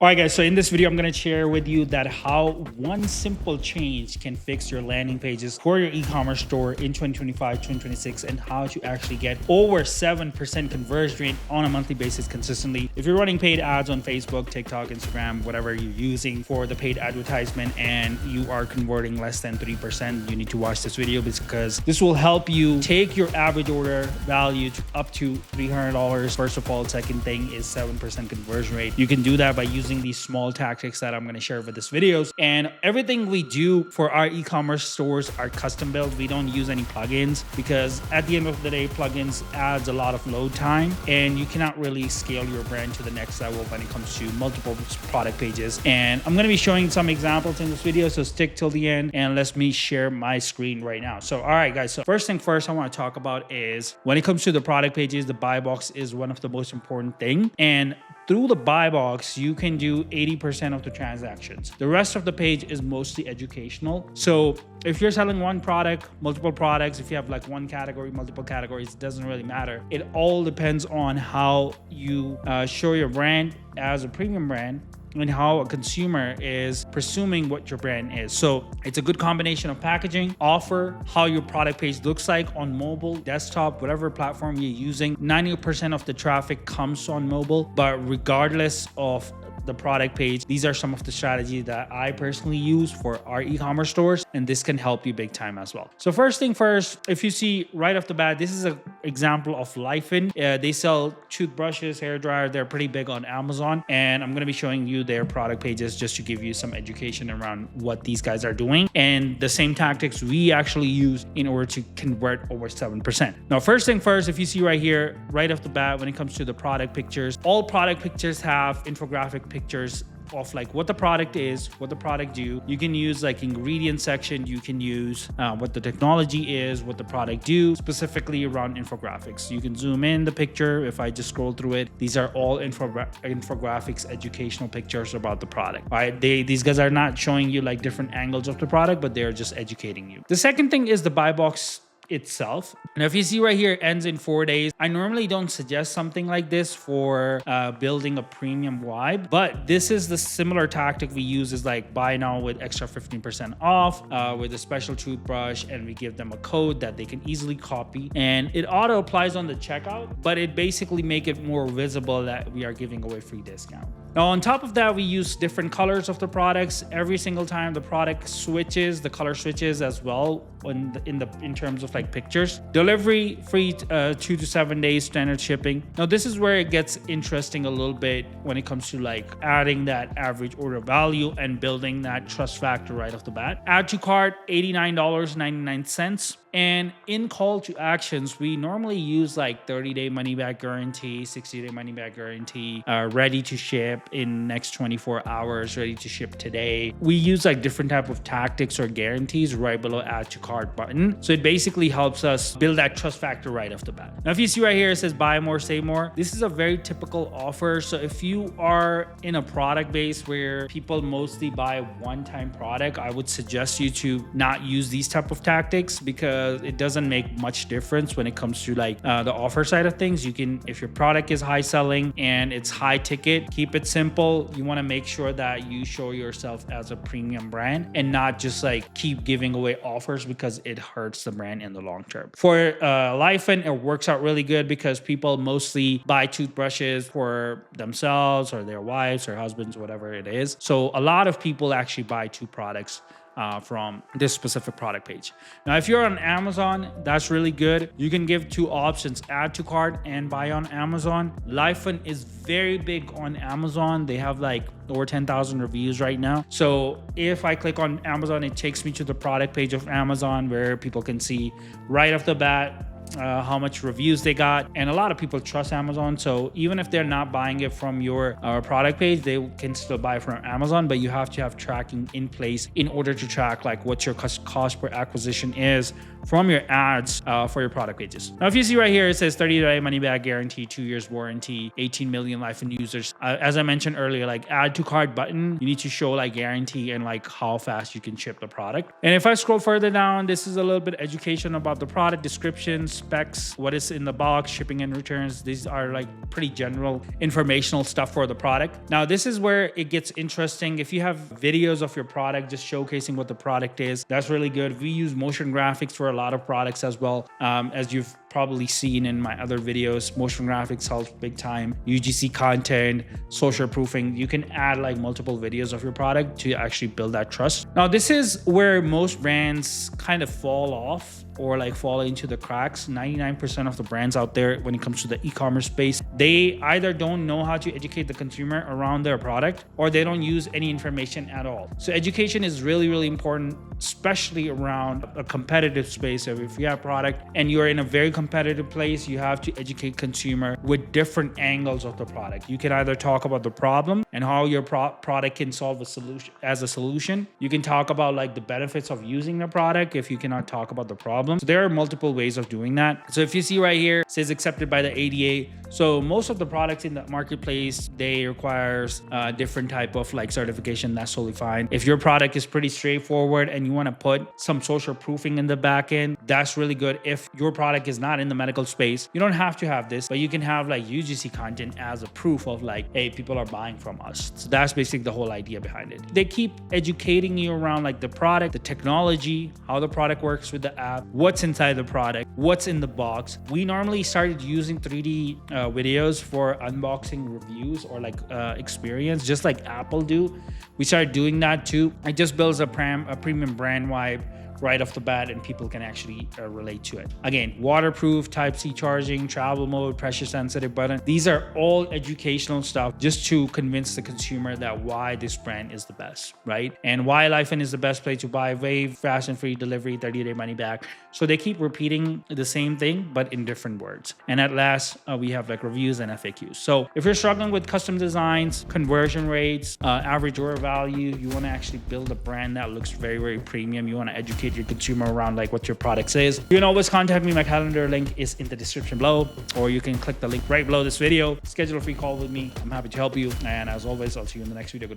All right, guys, so in this video, I'm going to share with you that how one simple change can fix your landing pages for your e-commerce store in 2025, 2026, and how to actually get over 7% conversion rate on a monthly basis consistently. If you're running paid ads on Facebook, TikTok, Instagram, whatever you're using for the paid advertisement, and you are converting less than 3%, you need to watch this video because this will help you take your average order value to up to $300. First of all, second thing is 7% conversion rate. You can do that by using these small tactics that I'm going to share with this videos. And everything we do for our e-commerce stores are custom built. We don't use any plugins because at the end of the day, plugins adds a lot of load time and you cannot really scale your brand to the next level when it comes to multiple product pages. And I'm going to be showing some examples in this video, so stick till the end and let me share my screen right now. So all right, guys, so first thing first I want to talk about is when it comes to the product pages, the buy box is one of the most important thing. And through the buy box, you can do 80% of the transactions. The rest of the page is mostly educational. So if you're selling one product, multiple products, if you have like one category, multiple categories, it doesn't really matter. It all depends on how you show your brand as a premium brand and how a consumer is presuming what your brand is. So it's a good combination of packaging, offer, how your product page looks like on mobile, desktop, whatever platform you're using. 90% of the traffic comes on mobile, but regardless of the product page, these are some of the strategies that I personally use for our e-commerce stores, and this can help you big time as well. So first thing first, if you see right off the bat, this is an example of Lifein. They sell toothbrushes, hair dryer. They're pretty big on Amazon, and I'm going to be showing you their product pages just to give you some education around what these guys are doing and the same tactics we actually use in order to convert over 7%. Now, first thing first, if you see right here, right off the bat, when it comes to the product pictures, all product pictures have infographic pictures of like what the product is, what the product do. You can use like ingredient section. You can use what the technology is, what the product do, specifically around infographics. You can zoom in the picture. If I just scroll through it, these are all infographics, educational pictures about the product. Right? These guys are not showing you like different angles of the product, but they're just educating you. The second thing is the buy box itself. Now, if you see right here, it ends in 4 days. I normally don't suggest something like this for building a premium vibe, but this is the similar tactic we use is like buy now with extra 15% off with a special toothbrush, and we give them a code that they can easily copy, and it auto applies on the checkout, but it basically make it more visible that we are giving away free discount. Now, on top of that, we use different colors of the products. Every single time the product switches, the color switches as well in terms of like pictures. Delivery free 2 to 7 days, standard shipping. Now, this is where it gets interesting a little bit when it comes to like adding that average order value and building that trust factor right off the bat. Add to cart, $89.99. And in call to actions, we normally use like 30-day money back guarantee, 60-day money back guarantee, ready to ship in next 24 hours, ready to ship today. We use like different type of tactics or guarantees right below add to cart button. So it basically helps us build that trust factor right off the bat. Now, if you see right here, it says buy more, save more. This is a very typical offer. So if you are in a product base where people mostly buy one-time product, I would suggest you to not use these type of tactics because it doesn't make much difference when it comes to like the offer side of things. You can, if your product is high selling and it's high ticket, keep it simple. You want to make sure that you show yourself as a premium brand and not just like keep giving away offers because it hurts the brand in the long term. For Lifein, it works out really good because people mostly buy toothbrushes for themselves or their wives or husbands, whatever it is. So a lot of people actually buy two products from this specific product page. Now, if you're on Amazon, that's really good. You can give two options, add to cart and buy on Amazon. Lifein is very big on Amazon. They have like over 10,000 reviews right now. So if I click on Amazon, it takes me to the product page of Amazon where people can see right off the bat how much reviews they got, and a lot of people trust Amazon. So even if they're not buying it from your product page, they can still buy from Amazon, but you have to have tracking in place in order to track like what your cost per acquisition is from your ads for your product pages. Now, if you see right here, it says 30-day money back guarantee, 2 years warranty, 18 million lifetime users. As I mentioned earlier, like add to cart button, you need to show like guarantee and like how fast you can ship the product. And if I scroll further down, this is a little bit education about the product, description, specs, what is in the box, shipping and returns. These are like pretty general informational stuff for the product. Now, this is where it gets interesting. If you have videos of your product just showcasing what the product is, that's really good. We use motion graphics for a lot of products as well. As you've probably seen in my other videos, motion graphics helps big time. UGC content, social proofing. You can add like multiple videos of your product to actually build that trust. Now, this is where most brands kind of fall off or like fall into the cracks. 99% of the brands out there when it comes to the e-commerce space, they either don't know how to educate the consumer around their product or they don't use any information at all. So education is really, really important, especially around a competitive space. So if you have a product and you're in a very competitive place, you have to educate consumer with different angles of the product. You can either talk about the problem and how your product can solve a solution as a solution. You can talk about like the benefits of using the product if you cannot talk about the problem. So there are multiple ways of doing that. So if you see right here, it says accepted by the ADA. So most of the products in the marketplace, they requires different type of like certification. That's totally fine. If your product is pretty straightforward and you want to put some social proofing in the back end, that's really good. If your product is not in the medical space, you don't have to have this, but you can have like UGC content as a proof of like, hey, people are buying from us. So that's basically the whole idea behind it. They keep educating you around like the product, the technology, how the product works with the app, what's inside the product, what's in the box. We normally started using 3D videos for unboxing reviews or like experience, just like Apple do. We started doing that too. It just builds a premium brand vibe right off the bat, and people can actually relate to it. Again, waterproof, Type-C charging, travel mode, pressure sensitive button. These are all educational stuff just to convince the consumer that why this brand is the best, right? And why Lifein is the best place to buy. Wave, fast and free delivery, 30-day money back. So they keep repeating the same thing, but in different words. And at last, we have like reviews and FAQs. So if you're struggling with custom designs, conversion rates, average order value, you want to actually build a brand that looks very, very premium. You want to educate your consumer around like what your product is. You can always contact me. My calendar link is in the description below, or you can click the link right below this video. Schedule a free call with me. I'm happy to help you. And as always, I'll see you in the next video. Goodbye.